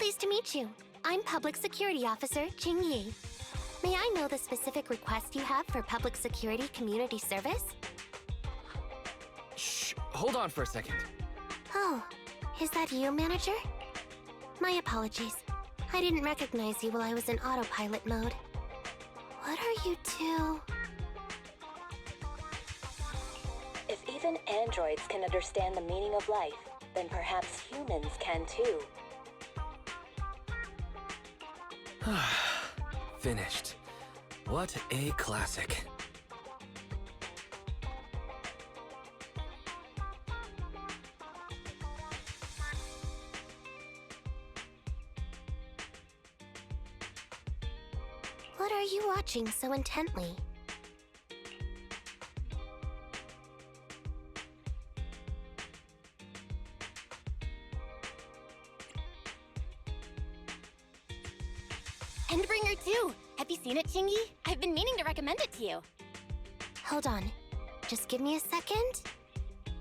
Pleased to meet you. I'm Public Security Officer Qingyi. May I know the specific request you have for public security community service? Shh, hold on for a second. Oh, is that you, Manager? My apologies. I didn't recognize you while I was in autopilot mode. What are you two? If even androids can understand the meaning of life, then perhaps humans can too. Finished. What a classic. What are you watching so intently? Endbringer 2! Have you seen it, Qingyi? I've been meaning to recommend it to you. Hold on. Just give me a second.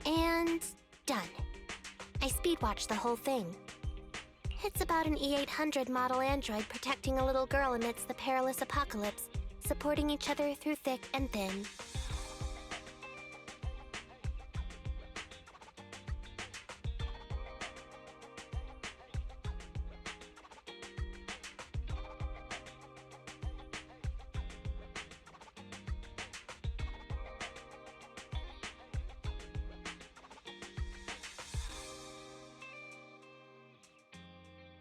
And done. I speed-watched the whole thing. It's about an E-800 model android protecting a little girl amidst the perilous apocalypse, supporting each other through thick and thin.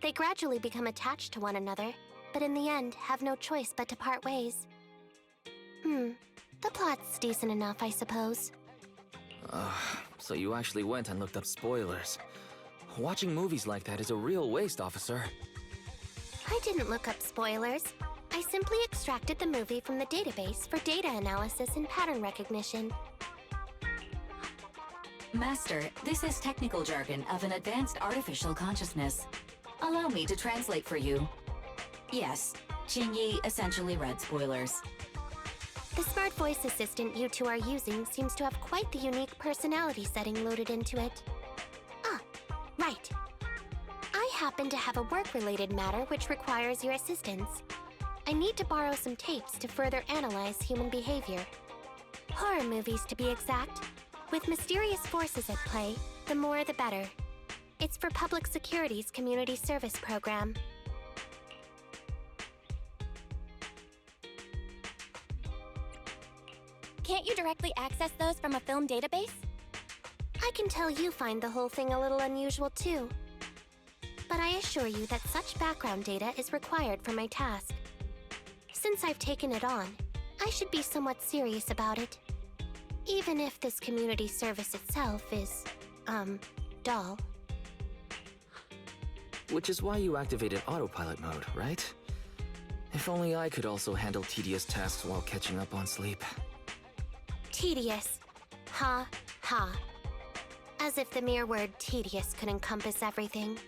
They gradually become attached to one another, but in the end have no choice but to part ways. The plot's decent enough, I suppose. So you actually went and looked up spoilers. Watching movies like that is a real waste, officer. I didn't look up spoilers. I simply extracted the movie from the database for data analysis and pattern recognition. Master, this is technical jargon of an advanced artificial consciousness. Allow me to translate for you. Yes, Qingyi essentially read spoilers. The smart voice assistant you two are using seems to have quite the unique personality setting loaded into it. Ah, right. I happen to have a work-related matter which requires your assistance. I need to borrow some tapes to further analyze human behavior. Horror movies, to be exact. With mysterious forces at play, the more the better. It's for Public Security's community service program. Can't you directly access those from a film database? I can tell you find the whole thing a little unusual too. But I assure you that such background data is required for my task. Since I've taken it on, I should be somewhat serious about it. Even if this community service itself is, dull. Which is why you activated autopilot mode, right? If only I could also handle tedious tasks while catching up on sleep. Tedious. Ha, ha. As if the mere word tedious could encompass everything.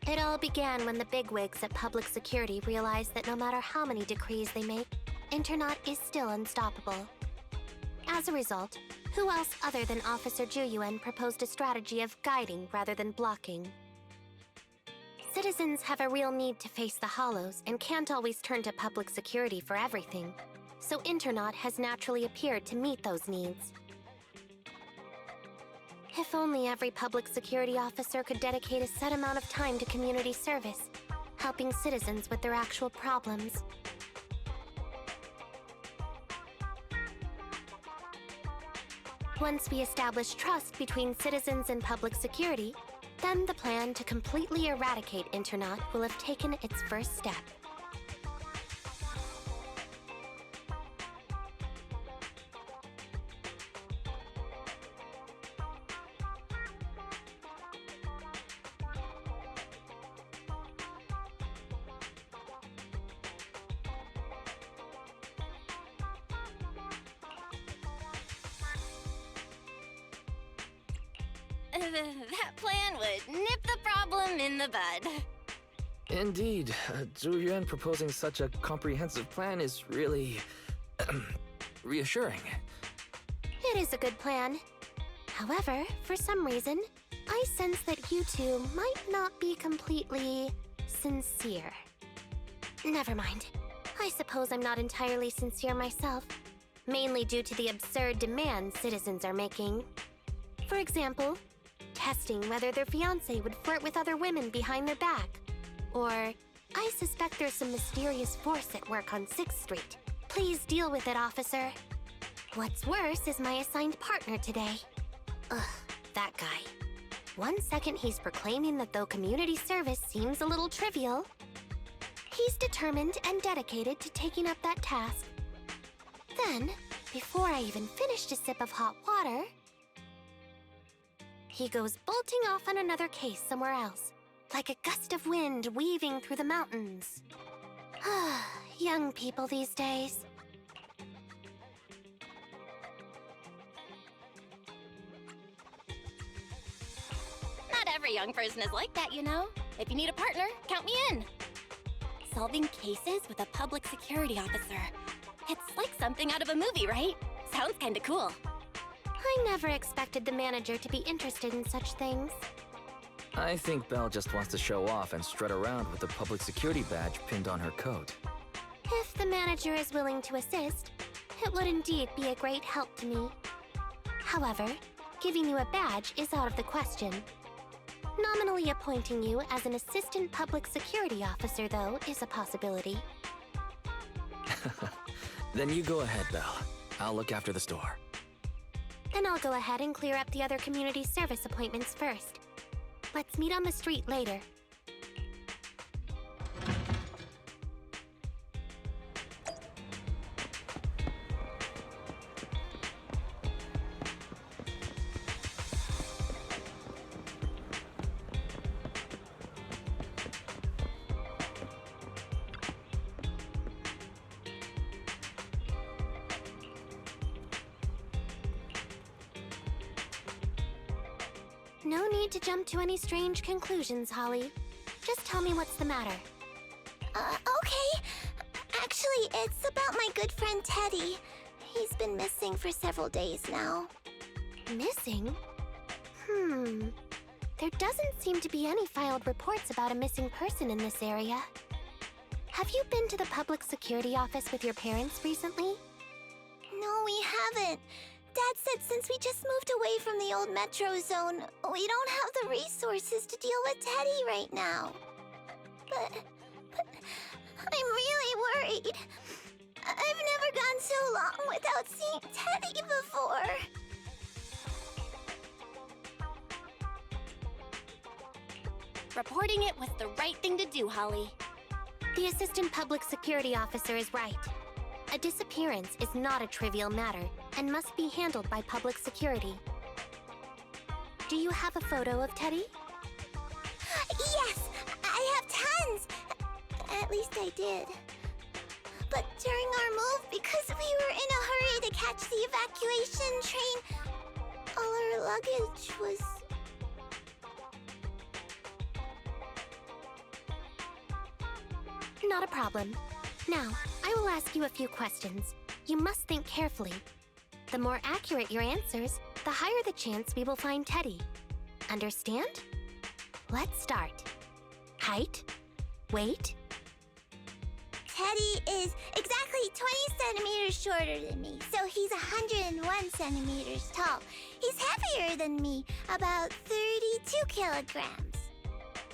It all began when the bigwigs at Public Security realized that no matter how many decrees they make, Internet is still unstoppable. As a result, who else other than Officer Juyuan proposed a strategy of guiding rather than blocking? Citizens have a real need to face the hollows and can't always turn to Public Security for everything, so Internet has naturally appeared to meet those needs. If only every Public Security officer could dedicate a set amount of time to community service, helping citizens with their actual problems. Once we establish trust between citizens and Public Security, then the plan to completely eradicate Internet will have taken its first step. That plan would nip the problem in the bud. Indeed, Zhu Yuan proposing such a comprehensive plan is really reassuring. It is a good plan. However, for some reason, I sense that you two might not be completely Sincere. Never mind. I suppose I'm not entirely sincere myself, mainly due to the absurd demands citizens are making. For example, testing whether their fiancé would flirt with other women behind their back. Or, I suspect there's some mysterious force at work on 6th Street. Please deal with it, officer. What's worse is my assigned partner today. Ugh, that guy. One second he's proclaiming that though community service seems a little trivial, he's determined and dedicated to taking up that task. Then, before I even finished a sip of hot water, he goes bolting off on another case somewhere else, like a gust of wind weaving through the mountains. Young people these days. Not every young person is like that, you know. If you need a partner, count me in. Solving cases with a public security officer. It's like something out of a movie, right? Sounds kinda cool. I never expected the manager to be interested in such things. I think Belle just wants to show off and strut around with the public security badge pinned on her coat. If the manager is willing to assist, it would indeed be a great help to me. However, giving you a badge is out of the question. Nominally appointing you as an assistant public security officer, though, is a possibility. Then you go ahead, Belle. I'll look after the store. Then I'll go ahead and clear up the other community service appointments first. Let's meet on the street later. No need to jump to any strange conclusions, Holly. Just tell me what's the matter. Okay. Actually, it's about my good friend Teddy. He's been missing for several days now. Missing? There doesn't seem to be any filed reports about a missing person in this area. Have you been to the public security office with your parents recently? No, we haven't. Dad said since we just moved away from the old metro zone, we don't have the resources to deal with Teddy right now. But I'm really worried. I've never gone so long without seeing Teddy before. Reporting it was the right thing to do, Holly. The assistant public security officer is right. A disappearance is not a trivial matter and must be handled by public security. Do you have a photo of Teddy? Yes, I have tons. At least I did. But during our move, because we were in a hurry to catch the evacuation train, all our luggage was... Not a problem. Now, I will ask you a few questions. You must think carefully. The more accurate your answers, the higher the chance we will find Teddy. Understand? Let's start. Height? Weight? Teddy is exactly 20 centimeters shorter than me, so he's 101 centimeters tall. He's heavier than me, about 32 kilograms.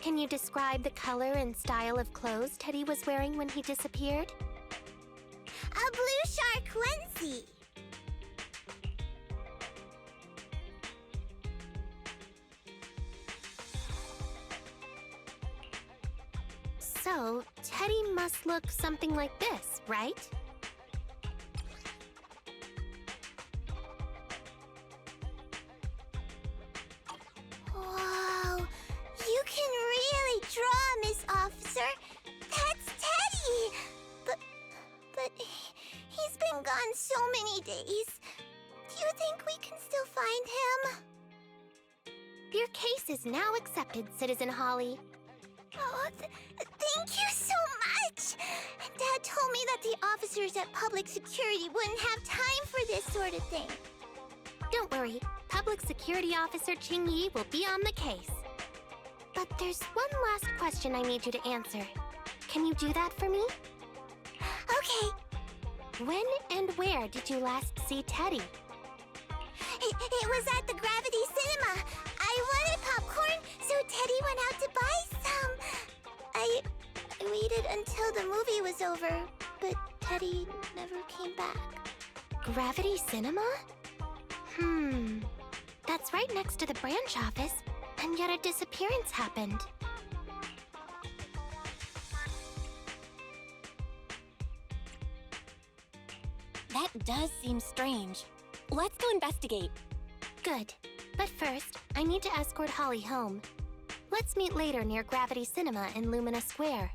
Can you describe the color and style of clothes Teddy was wearing when he disappeared? A blue shark onesie. So, Teddy must look something like this, right? Whoa, you can really draw, Miss Officer. That's Teddy. But he's been gone so many days. Do you think we can still find him? Your case is now accepted, Citizen Holly. Oh, thank you so much! Dad told me that the officers at Public Security wouldn't have time for this sort of thing. Don't worry, Public Security Officer Qingyi will be on the case. But there's one last question I need you to answer. Can you do that for me? Okay. When and where did you last see Teddy? It was at the Gravity Cinema. I wanted popcorn, so Teddy went out to buy some. I waited until the movie was over, but Teddy never came back. Gravity Cinema? That's right next to the branch office, and yet a disappearance happened. That does seem strange. Let's go investigate. Good. But first, I need to escort Holly home. Let's meet later near Gravity Cinema in Lumina Square.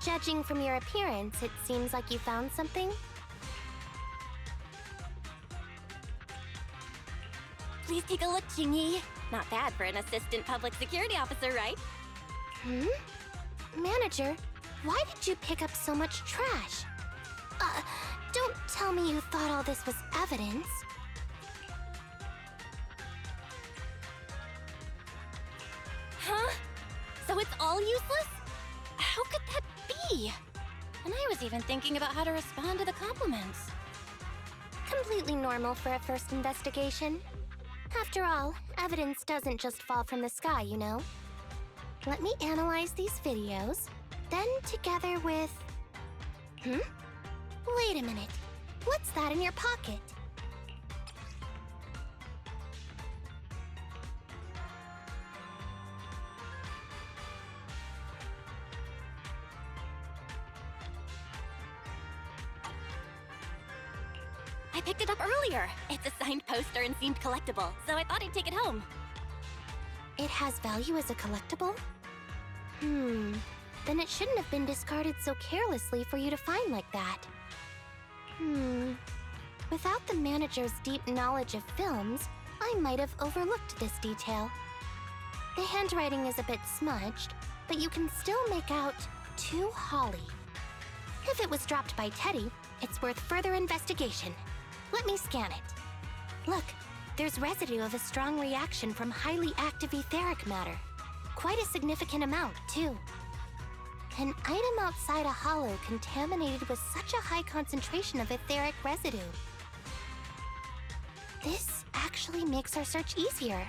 Judging from your appearance, it seems like you found something. Please take a look, Qingyi. Not bad for an assistant public security officer, right? Manager, why did you pick up so much trash? Don't tell me you thought all this was evidence. Huh? So it's all useless? How could that be? And I was even thinking about how to respond to the compliments. Completely normal for a first investigation. After all, evidence doesn't just fall from the sky, you know? Let me analyze these videos, then together with... Wait a minute. What's that in your pocket? I picked it up earlier. It's a signed poster and seemed collectible, so I thought I'd take it home. It has value as a collectible? Then it shouldn't have been discarded so carelessly for you to find like that. Without the manager's deep knowledge of films, I might have overlooked this detail. The handwriting is a bit smudged, but you can still make out "To Holly." If it was dropped by Teddy, it's worth further investigation. Let me scan it. Look, there's residue of a strong reaction from highly active etheric matter. Quite a significant amount, too. An item outside a hollow contaminated with such a high concentration of etheric residue. This actually makes our search easier.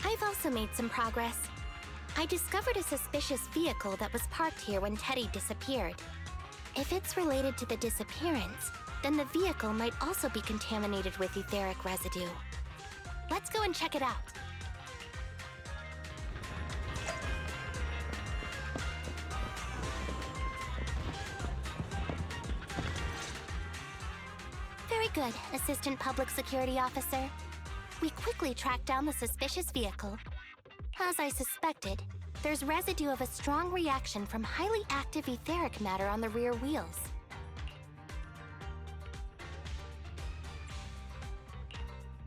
I've also made some progress. I discovered a suspicious vehicle that was parked here when Teddy disappeared. If it's related to the disappearance, then the vehicle might also be contaminated with etheric residue. Let's go and check it out. Very good, Assistant Public Security Officer. We quickly tracked down the suspicious vehicle. As I suspected, there's residue of a strong reaction from highly active etheric matter on the rear wheels.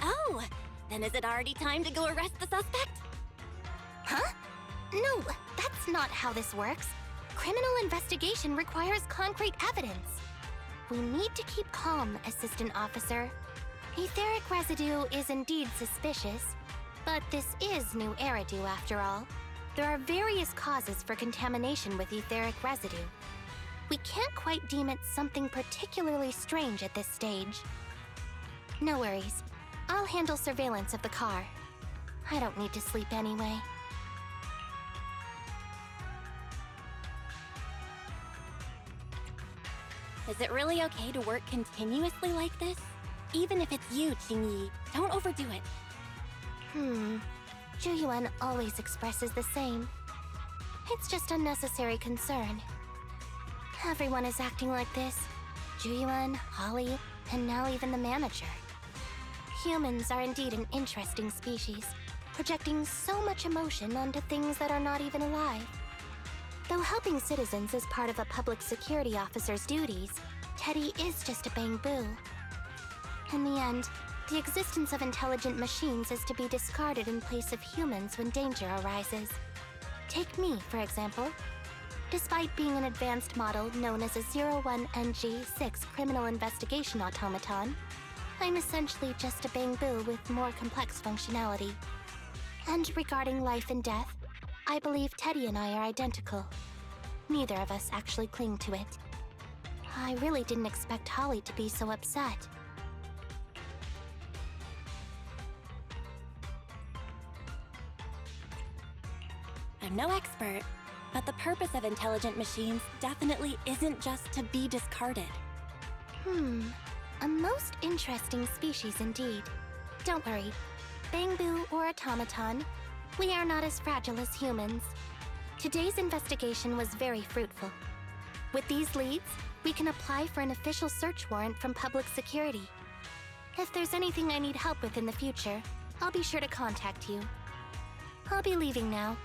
Oh, then is it already time to go arrest the suspect? Huh? No, that's not how this works. Criminal investigation requires concrete evidence. We need to keep calm, Assistant Officer. Etheric residue is indeed suspicious, but this is new Eridu after all. There are various causes for contamination with etheric residue. We can't quite deem it something particularly strange at this stage. No worries. I'll handle surveillance of the car. I don't need to sleep anyway. Is it really okay to work continuously like this? Even if it's you, Qingyi, don't overdo it. Zhu always expresses the same. It's just unnecessary concern. Everyone is acting like this. Zhu, Holly, and now even the manager. Humans are indeed an interesting species, projecting so much emotion onto things that are not even alive. Though helping citizens is part of a public security officer's duties, Teddy is just a bamboo. In the end, the existence of intelligent machines is to be discarded in place of humans when danger arises. Take me, for example. Despite being an advanced model known as a 01NG6 criminal investigation automaton, I'm essentially just a bamboo with more complex functionality. And regarding life and death, I believe Teddy and I are identical. Neither of us actually cling to it. I really didn't expect Holly to be so upset. I'm no expert, but the purpose of intelligent machines definitely isn't just to be discarded. A most interesting species indeed. Don't worry, bamboo or automaton, we are not as fragile as humans. Today's investigation was very fruitful. With these leads, we can apply for an official search warrant from public security. If there's anything I need help with in the future, I'll be sure to contact you. I'll be leaving now.